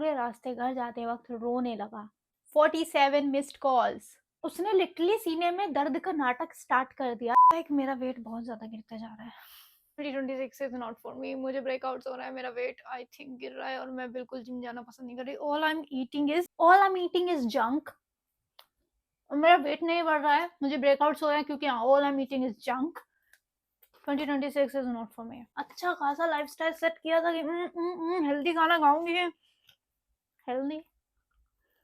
पूरे रास्ते घर जाते वक्त रोने लगा। 47 मिस्ड कॉल्स। उसने लिटरली सीने में दर्द का नाटक स्टार्ट कर दिया। एक मेरा वेट बहुत ज्यादा गिरता जा रहा है। 2026 इज नॉट फॉर मी। मुझे ब्रेकआउट्स हो रहा है, मेरा वेट आई थिंक गिर रहा है और मैं बिल्कुल जिम जाना पसंद नहीं कर रही। All I am eating is junk. और मेरा वेट नहीं बढ़ रहा है, मुझे ब्रेकआउट्स हो रहे हैं क्योंकि all I am eating is junk. 2026 is not for me. अच्छा खासा लाइफस्टाइल सेट किया था कि हेल्दी खाना खाऊंगी। हेल्दी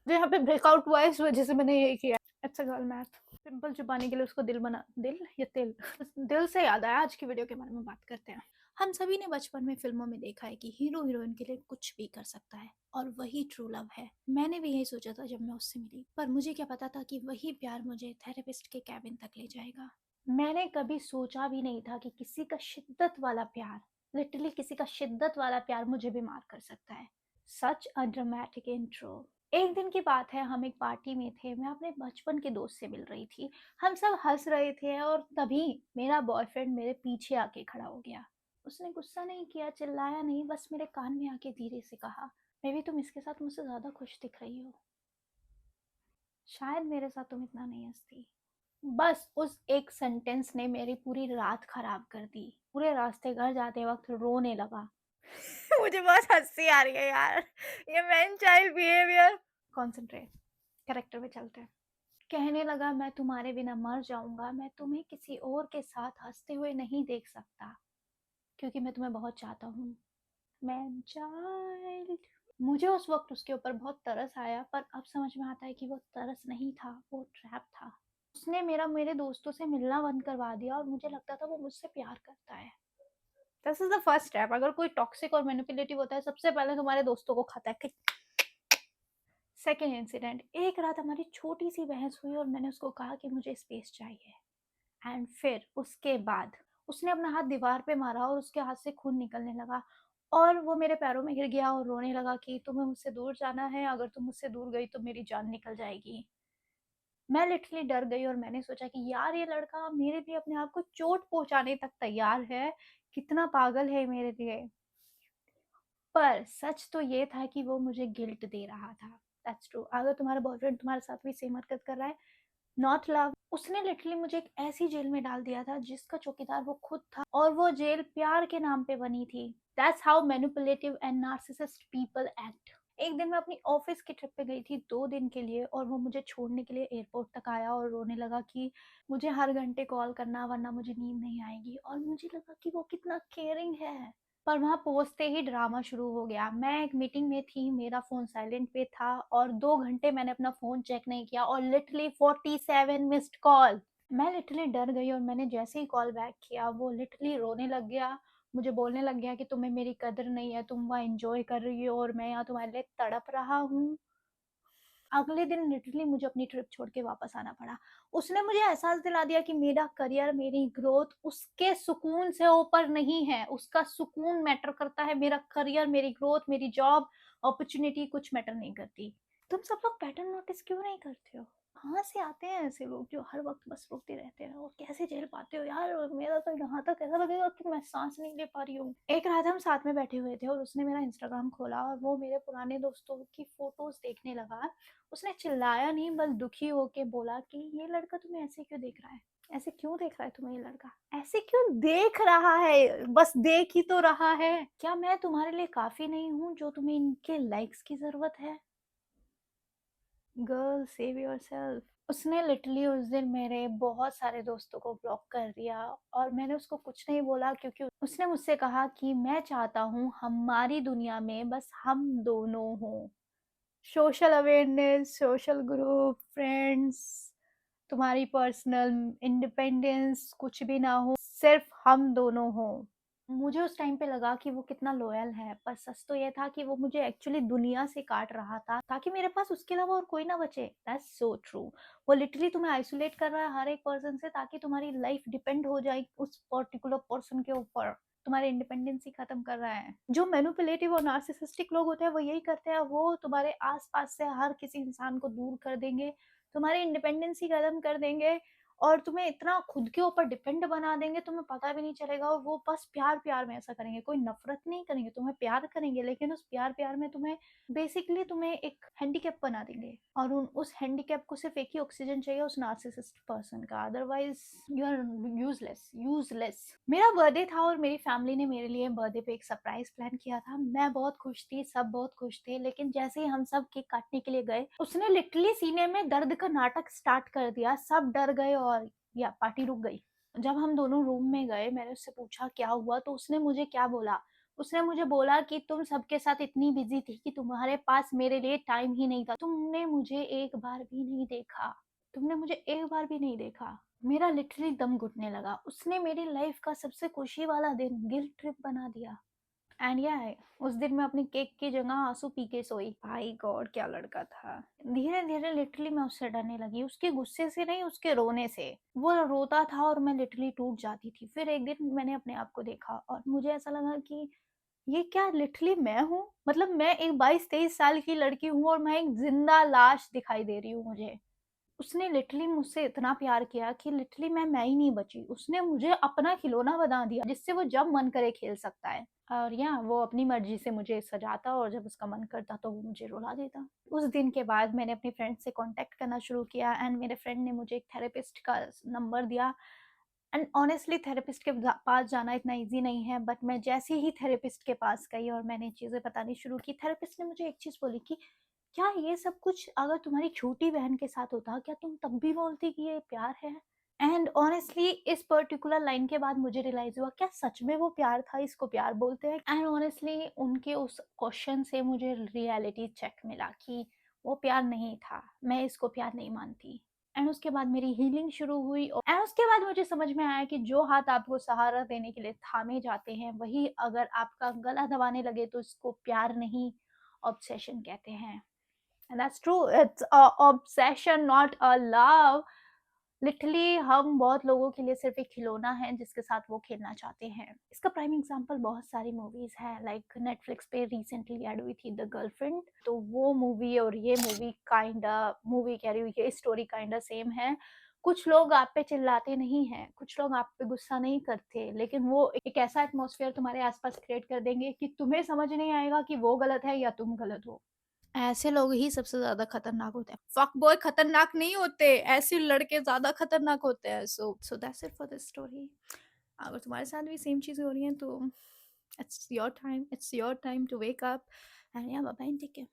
जो यहाँ पे ब्रेकआउट हुआ है इस वजह से मैंने यही किया। It's a girl math. Pimple छुपाने के लिए उसको दिल बना, दिल या तिल। दिल से याद आया, आज की वीडियो के बारे में बात करते हैं। हम सभी ने बचपन में फिल्मों में देखा है कि हीरो हीरोइन के लिए कुछ भी कर सकता है और वही ट्रू लव है। मैंने भी यही सोचा था जब मैं उससे मिली, पर मुझे क्या पता था कि वही प्यार मुझे थेरेपिस्ट के कैबिन तक ले जाएगा। मैंने कभी सोचा भी नहीं था कि किसी का शिद्दत वाला प्यार, लिटरली किसी का शिद्दत वाला प्यार मुझे बीमार कर सकता है। सच अ ड्रामेटिक इंट्रो। एक दिन की बात है, हम एक पार्टी में थे। मैं अपने बचपन के दोस्त से मिल रही थी। हम सब हंस रहे थे और तभी मेरा बॉयफ्रेंड मेरे पीछे आके खड़ा हो गया। उसने गुस्सा नहीं किया, चिल्लाया नहीं, बस मेरे कान में आके धीरे से कहा, मे बी तुम इसके साथ मुझसे ज्यादा खुश दिख रही हो। शायद मेरे साथ तुम इतना नहीं हंसती। बस उस एक सेंटेंस ने मेरी पूरी रात खराब कर दी। पूरे रास्ते घर जाते वक्त रोने लगा। मुझे बहुत हंसी आ रही है यार, ये man child behaviour. Concentrate, character पे चलते हैं। कहने लगा, मैं तुम्हारे बिना मर जाऊंगा, मैं तुम्हें किसी और के साथ हंसते हुए नहीं देख सकता क्योंकि मैं तुम्हें बहुत चाहता हूँ। Man child. मुझे उस वक्त उसके ऊपर बहुत तरस आया, पर अब समझ में आता है कि वो तरस नहीं था, वो ट्रैप था। उसने मेरे दोस्तों से मिलना बंद करवा दिया और मुझे लगता था वो मुझसे प्यार करता है। This is the first step. अगर कोई टॉक्सिक और मैनिपुलेटिव होता है, सबसे पहले तुम्हारे दोस्तों को खाता है। सेकेंड इंसिडेंट, एक रात हमारी छोटी सी बहस हुई और मैंने उसको कहा कि मुझे स्पेस चाहिए। एंड फिर उसके बाद उसने अपना हाथ दीवार पे मारा और उसके हाथ से खून निकलने लगा और वो मेरे पैरों में गिर गया और रोने लगा कि तुम्हें मुझसे दूर जाना है, अगर तुम मुझसे दूर गई तो मेरी जान निकल जाएगी। मैं लिटरली डर गई और मैंने सोचा कि यार ये लड़का मेरे लिए अपने आप को चोट पहुंचाने तक तैयार है, कितना पागल है मेरे लिए। पर सच तो ये था कि वो मुझे गिल्ट दे रहा था। That's true. अगर तुम्हारा बॉयफ्रेंड तुम्हारे साथ भी सेम हरकत कर रहा है, नॉट लव। उसने लिटरली मुझे एक ऐसी जेल में डाल दिया था जिसका चौकीदार वो खुद था और वो जेल प्यार के नाम पे बनी थी। That's how manipulative and narcissist people act. एक दिन मैं अपनी ऑफिस की ट्रिप पे गई थी 2 दिन के लिए और वो मुझे छोड़ने के लिए एयरपोर्ट तक आया और रोने लगा कि मुझे हर घंटे कॉल करना वरना मुझे नींद नहीं आएगी। और मुझे लगा कि वो कितना केयरिंग है। पर वहां पहुंचते ही ड्रामा शुरू हो गया। मैं एक मीटिंग में थी, मेरा फोन साइलेंट पे था और 2 घंटे मैंने अपना फोन चेक नहीं किया और लिटरली 47 मिस्ड कॉल। मैं लिटरली डर गई और मैंने जैसे ही कॉल बैक किया वो लिटरली रोने लग गया। मुझे बोलने लग गया कि तुम्हें मेरी कदर नहीं है, तुम वहाँ एंजॉय कर रही हो और मैं यहाँ तुम्हारे लिए तड़प रहा हूँ। अगले दिन लिटरली मुझे अपनी ट्रिप छोड़ के वापस आना पड़ा। उसने मुझे एहसास दिला दिया कि मेरा करियर, मेरी ग्रोथ उसके सुकून से ऊपर नहीं है। उसका सुकून मैटर करता है, मेरा करियर, मेरी ग्रोथ, मेरी जॉब अपॉर्चुनिटी कुछ मैटर नहीं करती। तुम सब लोग पैटर्न नोटिस क्यों नहीं करते हो? कहाँ से आते हैं ऐसे लोग जो हर वक्त बस रोते रहते हैं? और कैसे झेल पाते हो यार? मेरा तो यहाँ तक ऐसा लगेगा कि मैं सांस नहीं ले पा रही हूँ। एक रात हम साथ में बैठे हुए थे और उसने मेरा इंस्टाग्राम खोला और वो मेरे पुराने दोस्तों की फोटोज देखने लगा। उसने चिल्लाया नहीं, बस दुखी होके बोला कि ये लड़का तुम्हें ऐसे क्यों देख रहा है? ऐसे क्यों देख रहा है तुम्हें ये लड़का? ऐसे क्यों देख रहा है? बस देख ही तो रहा है। क्या मैं तुम्हारे लिए काफी नहीं हूँ जो तुम्हें इनके लाइक्स की जरूरत है? Girl, save yourself. उसने लिटरली उस दिन मेरे बहुत सारे दोस्तों को ब्लॉक कर दिया और मैंने उसको कुछ नहीं बोला क्योंकि उसने मुझसे कहा कि मैं चाहता हूँ हमारी दुनिया में बस हम दोनों हों। Social awareness, social group, friends, तुम्हारी पर्सनल इंडिपेंडेंस कुछ भी ना हो, सिर्फ हम दोनों हो। मुझे उस टाइम पे लगा कि वो कितना लॉयल है, पर सच तो ये था कि वो मुझे एक्चुअली दुनिया से काट रहा था ताकि मेरे पास उसके अलावा और कोई ना बचे। That's so true. वो लिटरली तुम्हें आइसोलेट कर रहा है हर एक पर्सन से ताकि तुम्हारी लाइफ डिपेंड हो जाए उस पर्टिकुलर पर्सन के ऊपर। तुम्हारी इंडिपेंडेंसी खत्म कर रहा है। जो मैनिपुलेटिव और नार्सिसिस्टिक लोग होते हैं वो यही करते हैं, वो तुम्हारे आसपास से हर किसी इंसान को दूर कर देंगे, तुम्हारी इंडिपेंडेंसी खत्म कर देंगे और तुम्हें इतना खुद के ऊपर डिपेंड बना देंगे, तुम्हें पता भी नहीं चलेगा, और वो बस प्यार-प्यार में ऐसा करेंगे, कोई नफ़रत नहीं करेंगे, तुम्हें प्यार करेंगे, लेकिन उस प्यार-प्यार में तुम्हें बेसिकली तुम्हें एक हैंडीकैप बना देंगे, और उस हैंडीकैप को सिर्फ़ एक ही ऑक्सीजन चाहिए, उस नार्सिसिस्ट पर्सन का, otherwise you are useless, useless. मेरा बर्थडे था और मेरी फैमिली ने मेरे लिए बर्थडे पे एक सरप्राइज़ प्लान किया था। मैं बहुत खुश थी, सब बहुत खुश थे, लेकिन जैसे ही हम सब केक काटने के लिए गए, उसने लिटरली सीने में दर्द का नाटक स्टार्ट कर दिया। सब डर गए और या पार्टी रुक गई। जब हम दोनों रूम में गए, मैंने उससे पूछा क्या हुआ, तो उसने मुझे क्या बोला? उसने मुझे बोला कि तुम सबके साथ इतनी बिज़ी थी कि तुम्हारे पास मेरे लिए टाइम ही नहीं था। तुमने मुझे एक बार भी नहीं देखा। तुमने मुझे एक बार भी नहीं देखा। मेरा लिटरली दम घुटने लगा। उसने मेरी लाइफ का सबसे खुशी वाला दिन गिल्ट ट्रिप बना दिया। एंड या उस दिन मैं अपनी केक की जगह आंसू पी के सोई। भाई गॉड, क्या लड़का था। धीरे धीरे लिटरली मैं उससे डरने लगी, उसके गुस्से से नहीं, उसके रोने से। वो रोता था और मैं लिटरली टूट जाती थी। फिर एक दिन मैंने अपने आप को देखा और मुझे ऐसा लगा कि ये क्या लिटरली मैं हूँ? मतलब मैं एक 22-23 साल की लड़की हूँ और मैं एक जिंदा लाश दिखाई दे रही हूँ मुझे। उसने लिटरली मुझसे इतना प्यार किया कि लिटरली मैं ही नहीं बची। उसने मुझे अपना खिलौना बना दिया, जिससे वो जब मन करे खेल सकता है। और या वो अपनी मर्ज़ी से मुझे सजाता और जब उसका मन करता तो वो मुझे रुला देता। उस दिन के बाद मैंने अपने फ्रेंड से कॉन्टैक्ट करना शुरू किया एंड मेरे फ्रेंड ने मुझे एक थेरेपिस्ट का नंबर दिया। एंड ऑनेस्टली थेरेपिस्ट के पास जाना इतना ईज़ी नहीं है, बट मैं जैसे ही थेरेपिस्ट के पास गई और मैंने चीज़ें बतानी शुरू की, थेरेपिस्ट ने मुझे एक चीज़ बोली कि क्या ये सब कुछ अगर तुम्हारी छोटी बहन के साथ होता, क्या तुम तब भी बोलती कि ये प्यार है? एंड ऑनेस्टली इस पर्टिकुलर लाइन के बाद मुझे रियलाइज़ हुआ, क्या सच में वो प्यार था, इसको प्यार बोलते हैं? एंड ऑनेस्टली उनके उस क्वेश्चन से मुझे रियलिटी चेक मिला कि वो प्यार नहीं था, मैं इसको प्यार नहीं मानती। एंड उसके बाद मेरी हीलिंग शुरू हुई एंड उसके बाद मुझे समझ में आया कि जो हाथ आपको सहारा देने के लिए थामे जाते हैं, वही अगर आपका गला दबाने लगे तो इसको प्यार नहीं, ऑब्सेशन कहते हैं। And that's true. It's a obsession, not a love. Literally हम बहुत लोगों के लिए सिर्फ एक खिलौना है जिसके साथ वो खेलना चाहते हैं। इसका प्राइम एग्जांपल बहुत सारी मूवीज हैं, लाइक नेटफ्लिक्स पे रिसेंटली ऐड हुई थी द गर्लफ्रेंड, तो वो मूवी और ये मूवी काइंडा, मूवी कह रही हूँ, ये स्टोरी काइंडा सेम है। कुछ लोग आप पे चिल्लाते नहीं हैं, कुछ लोग आप पे गुस्सा नहीं करते, लेकिन वो एक ऐसा एटमॉस्फेयर तुम्हारे आसपास क्रिएट कर देंगे कि तुम्हें समझ नहीं आएगा कि वो गलत है या तुम गलत हो। ऐसे लोग ही सबसे ज़्यादा खतरनाक होते हैं। फक बॉय खतरनाक नहीं होते, ऐसे लड़के ज़्यादा खतरनाक होते हैं। So that's it for this story. अगर तुम्हारे साथ भी सेम चीज़ें हो रही हैं तो it's your time to wake up and या बाय बाय, टेक केयर।